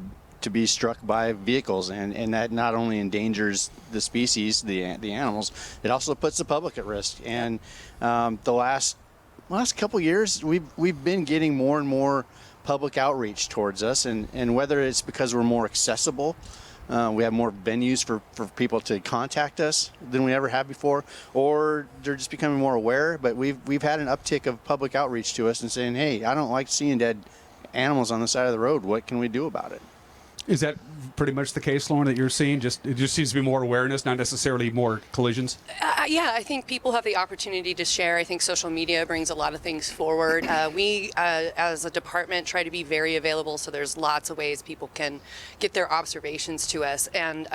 be struck by vehicles, and that not only endangers the species, the animals, it also puts the public at risk. And the last couple years, we've been getting more and more public outreach towards us, and whether it's because we're more accessible. We have more venues for people to contact us than we ever have before, or they're just becoming more aware. But we've had an uptick of public outreach to us and saying, hey, I don't like seeing dead animals on the side of the road. What can we do about it? Is that pretty much the case, Lauren, that you're seeing? It just seems to be more awareness, not necessarily more collisions? Yeah, I think people have the opportunity to share. I think social media brings a lot of things forward. We, as a department, try to be very available, so there's lots of ways people can get their observations to us. And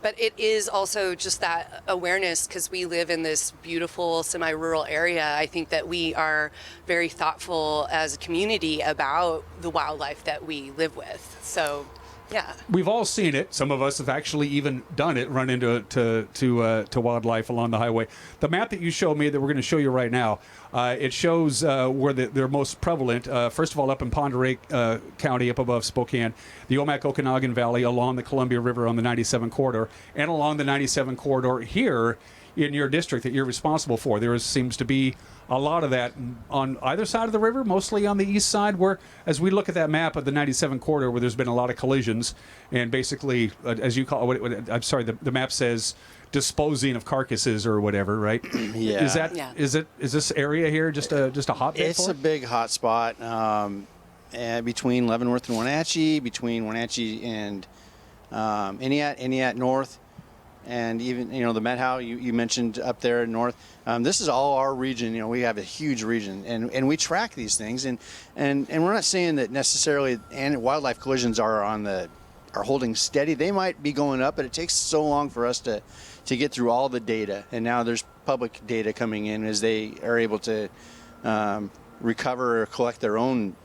but it is also just that awareness, because we live in this beautiful semi-rural area. I think that we are very thoughtful as a community about the wildlife that we live with. So. Yeah. We've all seen it. Some of us have actually even done it, run into to wildlife along the highway. The map that you showed me that we're going to show you right now, it shows where they're most prevalent. First of all, up in Pend Oreille County, up above Spokane, the Omak-Okanagan Valley, along the Columbia River on the 97 corridor, and along the 97 corridor here in your district that you're responsible for. There seems to be a lot of that on either side of the river, mostly on the east side, where, as we look at that map of the 97 corridor, where there's been a lot of collisions, and basically, as you call it, I'm sorry, the map says disposing of carcasses or whatever, right? Yeah. Is this area here just a hotbed? It's a big hot spot between Leavenworth and Wenatchee, between Wenatchee and Entiat North. And even, the Met Howe you mentioned up there north. This is all our region. We have a huge region, and we track these things. And we're not saying that necessarily wildlife collisions are holding steady. They might be going up, but it takes so long for us to get through all the data. And now there's public data coming in as they are able to recover or collect their own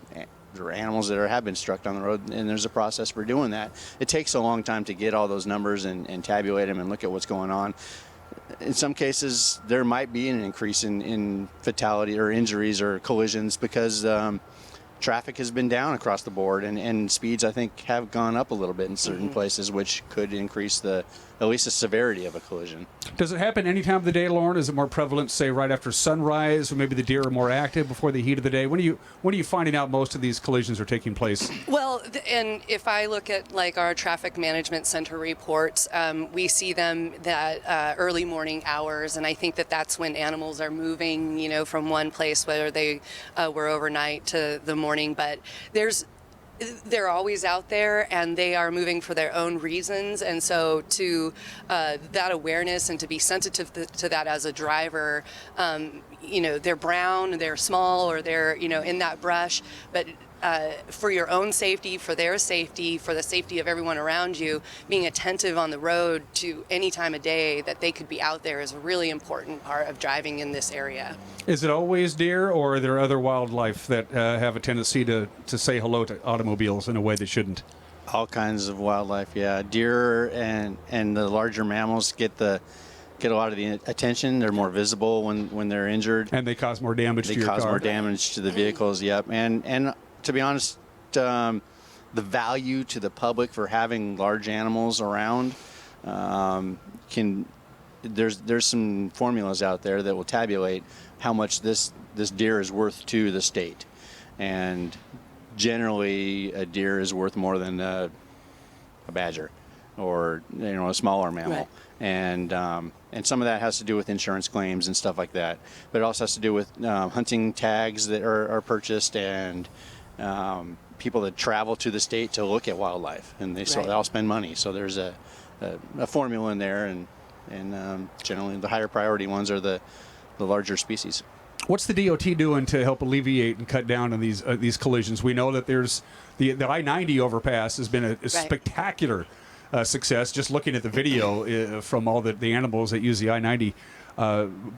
animals that have been struck on the road, and there's a process for doing that. It takes a long time to get all those numbers and tabulate them and look at what's going on. In some cases, there might be an increase in fatality or injuries or collisions because traffic has been down across the board, and speeds, I think, have gone up a little bit in certain places, which could increase at least the severity of a collision. Does it happen any time of the day, Lauren? Is it more prevalent, say, right after sunrise, or maybe the deer are more active before the heat of the day? When are you finding out most of these collisions are taking place? Well, and if I look at like our traffic management center reports, we see them that early morning hours, and I think that's when animals are moving, from one place, whether they were overnight to the morning. But they're always out there, and they are moving for their own reasons. And so to that awareness and to be sensitive to that as a driver, they're brown, they're small, or they're, in that brush. But for your own safety, for their safety, for the safety of everyone around you, being attentive on the road to any time of day that they could be out there is a really important part of driving in this area. Is it always deer, or are there other wildlife that have a tendency to say hello to automobiles in a way they shouldn't? All kinds of wildlife, yeah. Deer and the larger mammals get a lot of the attention. They're more visible when they're injured. And they cause more damage to your car. They cause more damage to the vehicles, yep. And to be honest, the value to the public for having large animals around there's some formulas out there that will tabulate how much this deer is worth to the state. And generally, a deer is worth more than a badger or a smaller mammal. Right. And some of that has to do with insurance claims and stuff like that. But it also has to do with hunting tags that are purchased and people that travel to the state to look at wildlife, and they all spend money. So there's a formula in there, and generally the higher priority ones are the larger species. What's the DOT doing to help alleviate and cut down on these collisions? We know that there's the I-90 overpass has been a spectacular success. Just looking at the video from all the animals that use the I-90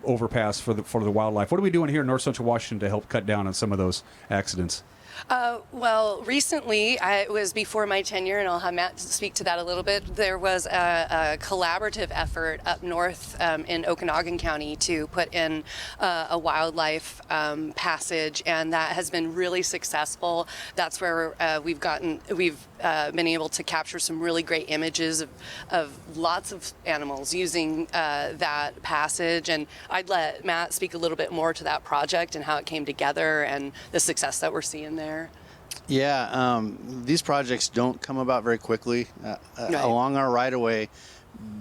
overpass for the wildlife. What are we doing here in North Central Washington to help cut down on some of those accidents? Well, recently, it was before my tenure, and I'll have Matt speak to that a little bit. There was a collaborative effort up north in Okanagan County to put in a wildlife passage, and that has been really successful. That's where we've been able to capture some really great images of lots of animals using that passage. And I'd let Matt speak a little bit more to that project and how it came together and the success that we're seeing there. Yeah, these projects don't come about very quickly. Along our right-of-way,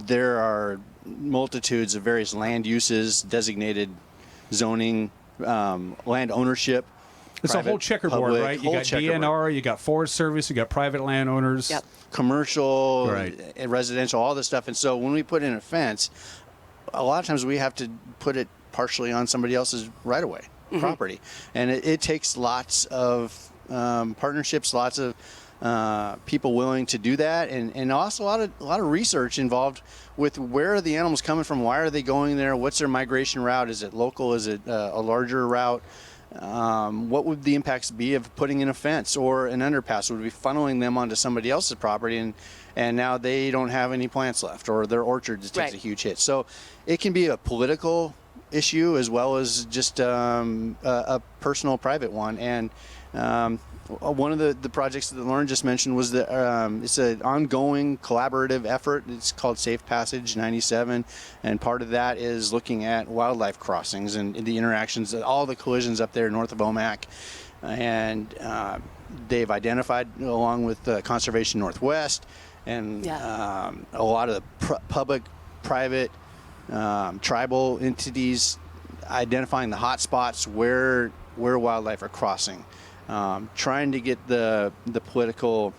there are multitudes of various land uses, designated zoning, land ownership. It's a whole checkerboard, public, right? You whole got checkerboard. DNR, you got Forest Service, you got private landowners. Yep. Commercial, Right. and residential, all this stuff. And so when we put in a fence, a lot of times we have to put it partially on somebody else's right-of-way property. And it takes lots of partnerships, lots of people willing to do that, and also a lot of research involved with where are the animals coming from, why are they going there, what's their migration route, is it local, is it a larger route, what would the impacts be of putting in a fence or an underpass? Would we be funneling them onto somebody else's property and now they don't have any plants left, or their orchard just takes a huge hit? So it can be a political issue as well as just a personal private one. And one of the projects that Lauren just mentioned was that it's an ongoing collaborative effort. It's called Safe Passage 97, and part of that is looking at wildlife crossings and the interactions, all the collisions up there north of Omak. And they've identified, along with Conservation Northwest and a lot of the public, private, tribal entities, identifying the hot spots where wildlife are crossing. Trying to get the political,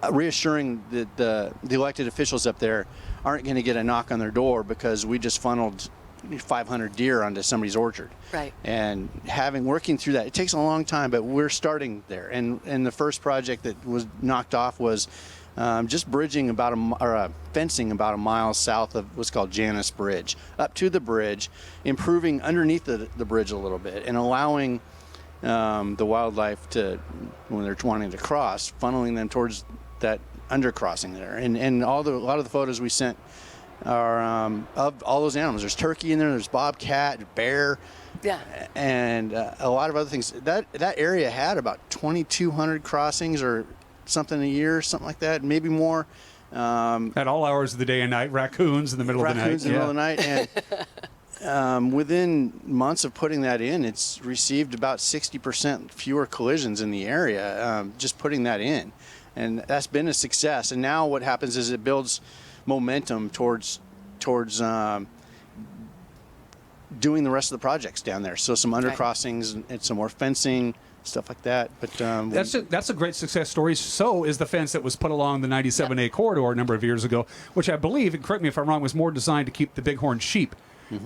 reassuring that the elected officials up there aren't going to get a knock on their door because we just funneled 500 deer onto somebody's orchard. Right. And working through that, it takes a long time, but we're starting there. And the first project that was knocked off was just bridging fencing about a mile south of what's called Janus Bridge, up to the bridge, improving underneath the bridge a little bit, and allowing the wildlife to, when they're wanting to cross, funneling them towards that undercrossing there. And a lot of the photos we sent are of all those animals. There's turkey in there, there's bobcat, bear, and a lot of other things. That area had about 2,200 crossings or something a year, something like that, maybe more. At all hours of the day and night, raccoons in the middle of the night. Raccoons in the middle of the night. And within months of putting that in, it's received about 60% fewer collisions in the area, just putting that in. And that's been a success. And now what happens is it builds momentum towards doing the rest of the projects down there. So some undercrossings and some more fencing, stuff like that. But that's a great success story. So is the fence that was put along the 97A corridor a number of years ago, which I believe, and correct me if I'm wrong, was more designed to keep the bighorn sheep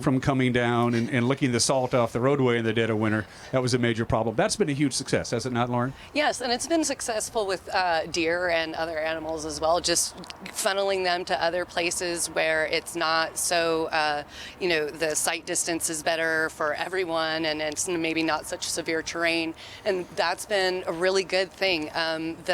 from coming down and licking the salt off the roadway in the dead of winter. That was a major problem. That's been a huge success, has it not, Lauren? Yes, and it's been successful with deer and other animals as well, just funneling them to other places where it's not so, the sight distance is better for everyone and it's maybe not such severe terrain. And that's been a really good thing. With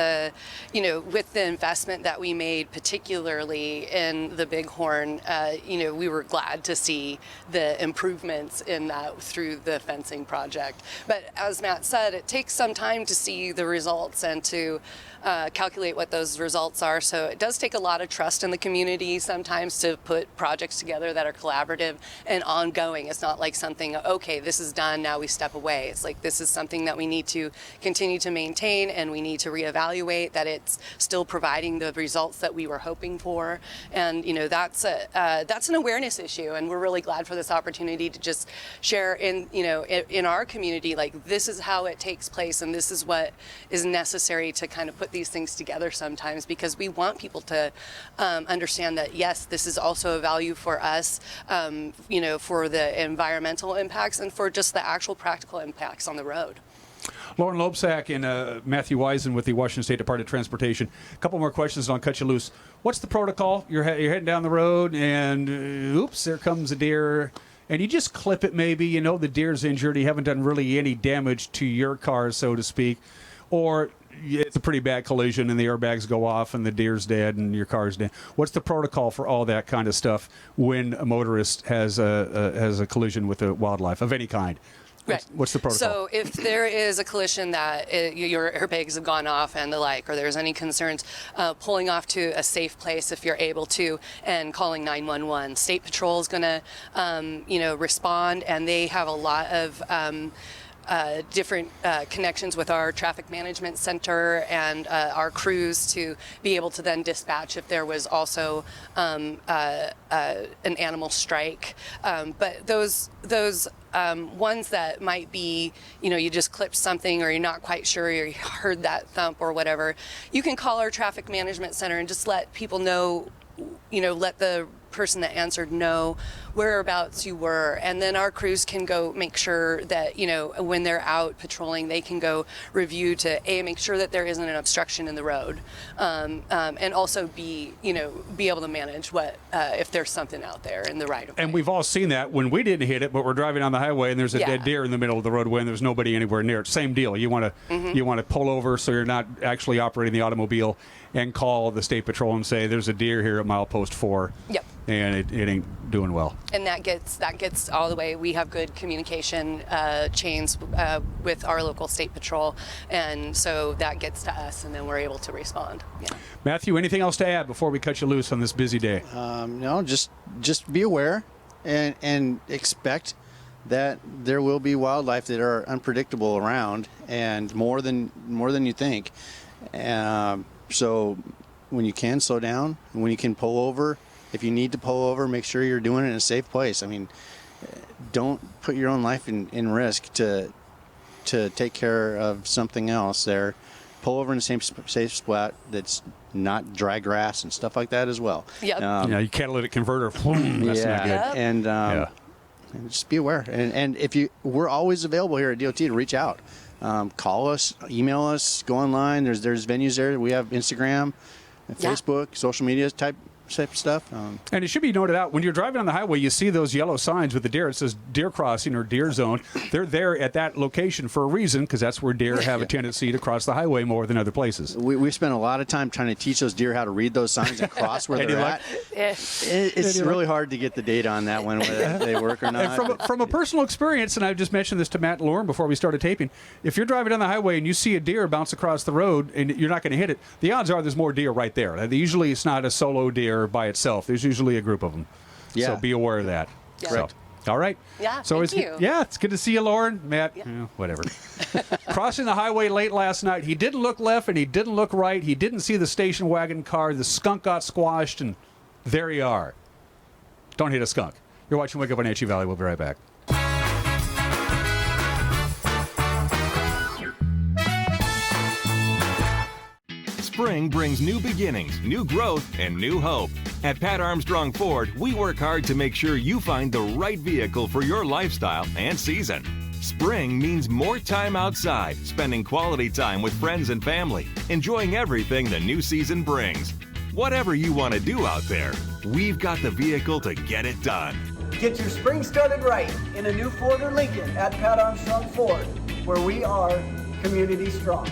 the investment that we made, particularly in the bighorn, we were glad to see the improvements in that through the fencing project. But as Matt said, it takes some time to see the results and to calculate what those results are. So it does take a lot of trust in the community sometimes to put projects together that are collaborative and ongoing. It's not like something, okay, this is done, now we step away. It's like this is something that we need to continue to maintain and we need to reevaluate that it's still providing the results that we were hoping for. And that's an awareness issue, and we're really glad for this opportunity to just share in our community, like this is how it takes place and this is what is necessary to kind of put these things together sometimes, because we want people to understand that yes, this is also a value for us, for the environmental impacts and for just the actual practical impacts on the road. Lauren Loebsack and Matthew Wisen with the Washington State Department of Transportation. A couple more questions and I'll cut you loose. What's the protocol? You're heading down the road and oops, there comes a deer. And you just clip it maybe, the deer's injured. You haven't done really any damage to your car, so to speak. Or it's a pretty bad collision and the airbags go off and the deer's dead and your car's dead. What's the protocol for all that kind of stuff when a motorist has a collision with a wildlife of any kind? Right. What's the protocol? So if there is a collision that your airbags have gone off and the like, or there's any concerns, pulling off to a safe place if you're able to, and calling 911. State Patrol is going to, respond, and they have a lot of different connections with our traffic management center and our crews to be able to then dispatch if there was also an animal strike. But those ones that might be, you just clipped something or you're not quite sure, or you heard that thump or whatever, you can call our traffic management center and just let people know, let the person that answered know whereabouts you were, and then our crews can go make sure that when they're out patrolling, they can go review to make sure that there isn't an obstruction in the road, and also be able to manage what if there's something out there in the right of way. And we've all seen that when we didn't hit it, but we're driving on the highway and there's a dead deer in the middle of the roadway and there's nobody anywhere near it. Same deal. You want to pull over so you're not actually operating the automobile and call the state patrol and say there's a deer here at milepost 4. Yep. And it ain't doing well. And that gets all the way. We have good communication chains with our local state patrol, and so that gets to us, and then we're able to respond. Yeah. Matthew, anything else to add before we cut you loose on this busy day? No, just be aware and expect that there will be wildlife that are unpredictable around, and more than you think. So when you can slow down, when you can pull over. If you need to pull over, make sure you're doing it in a safe place. I mean, don't put your own life in risk to take care of something else there. Pull over in the same safe spot that's not dry grass and stuff like that as well. Yep. You catalytic converter. That's not good. Yep. And just be aware. And we're always available here at DOT to reach out. Call us, email us, go online. There's venues there. We have Instagram, Facebook, social media type stuff. And it should be noted out, when you're driving on the highway, you see those yellow signs with the deer. It says deer crossing or deer zone. They're there at that location for a reason, because that's where deer have a tendency to cross the highway more than other places. We spent a lot of time trying to teach those deer how to read those signs and cross where they're at. It's really hard to get the data on that one, whether they work or not. And from a personal experience, and I just mentioned this to Matt and Lauren before we started taping, if you're driving on the highway and you see a deer bounce across the road and you're not going to hit it, the odds are there's more deer right there. Usually it's not a solo deer by itself. There's usually a group of them. Yeah. So be aware of that. Yeah. So, all right. Yeah, so thank you. Yeah, it's good to see you, Lauren. Matt, whatever. Crossing the highway late last night. He didn't look left and he didn't look right. He didn't see the station wagon car. The skunk got squashed, and there you are. Don't hit a skunk. You're watching Wake Up on Wenatchee Valley. We'll be right back. Spring brings new beginnings, new growth, and new hope. At Pat Armstrong Ford, we work hard to make sure you find the right vehicle for your lifestyle and season. Spring means more time outside, spending quality time with friends and family, enjoying everything the new season brings. Whatever you want to do out there, we've got the vehicle to get it done. Get your spring started right in a new Ford or Lincoln at Pat Armstrong Ford, where we are community strong.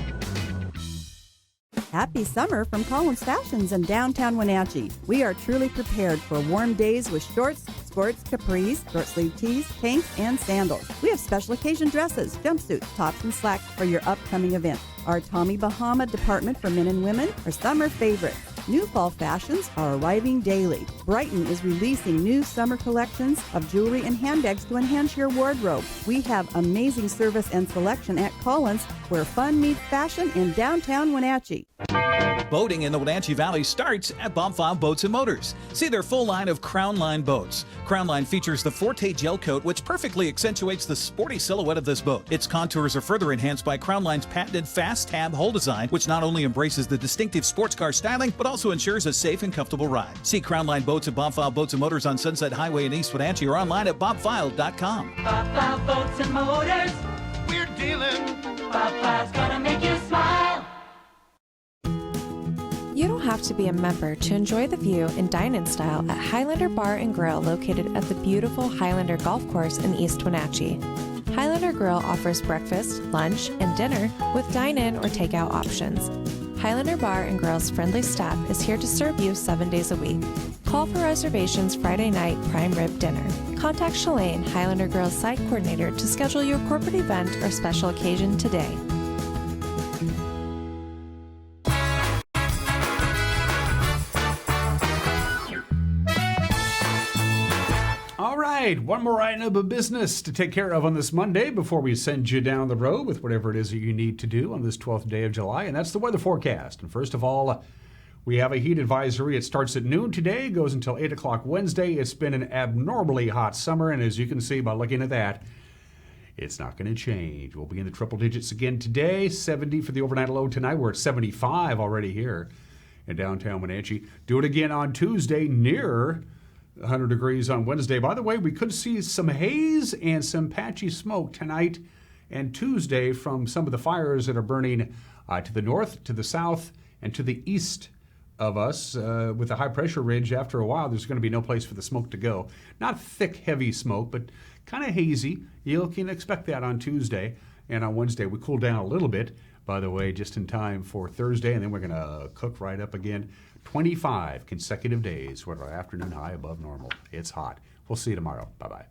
Happy summer from Collins Fashions in downtown Wenatchee. We are truly prepared for warm days with shorts, skirts, capris, short-sleeve tees, tanks, and sandals. We have special occasion dresses, jumpsuits, tops, and slacks for your upcoming event. Our Tommy Bahama department for men and women are summer favorites. New fall fashions are arriving daily. Brighton is releasing new summer collections of jewelry and handbags to enhance your wardrobe. We have amazing service and selection at Collins, where fun meets fashion in downtown Wenatchee. Boating in the Wenatchee Valley starts at Bob File Boats and Motors. See their full line of Crown Line boats. Crown Line features the Forte gel coat, which perfectly accentuates the sporty silhouette of this boat. Its contours are further enhanced by Crown Line's patented fast tab hull design, which not only embraces the distinctive sports car styling, but also ensures a safe and comfortable ride. See Crown Line boats at Bob File Boats and Motors on Sunset Highway in East Wenatchee or online at bobfile.com. Bob File Boats and Motors. We're dealing. Bob File's gonna make you smile. You don't have to be a member to enjoy the view and dine in style at Highlander Bar and Grill, located at the beautiful Highlander Golf Course in East Wenatchee. Highlander Grill offers breakfast, lunch, and dinner with dine-in or takeout options. Highlander Bar and Grill's friendly staff is here to serve you 7 days a week. Call for reservations Friday night prime rib dinner. Contact Shalane, Highlander Grill's site coordinator, to schedule your corporate event or special occasion today. All right, one more item of business to take care of on this Monday before we send you down the road with whatever it is that you need to do on this 12th day of July, and that's the weather forecast. And first of all, we have a heat advisory. It starts at noon today, goes until 8 o'clock Wednesday. It's been an abnormally hot summer, and as you can see by looking at that, it's not going to change. We'll be in the triple digits again today, 70 for the overnight low tonight. We're at 75 already here in downtown Wenatchee. Do it again on Tuesday, near 100 degrees on Wednesday. By the way, we could see some haze and some patchy smoke tonight and Tuesday from some of the fires that are burning to the north, to the south, and to the east of us. With the high pressure ridge, after a while, there's going to be no place for the smoke to go. Not thick, heavy smoke, but kind of hazy. You can expect that on Tuesday. And on Wednesday, we cool down a little bit, by the way, just in time for Thursday. And then we're going to cook right up again. 25 consecutive days with our afternoon high above normal. It's hot. We'll see you tomorrow. Bye-bye.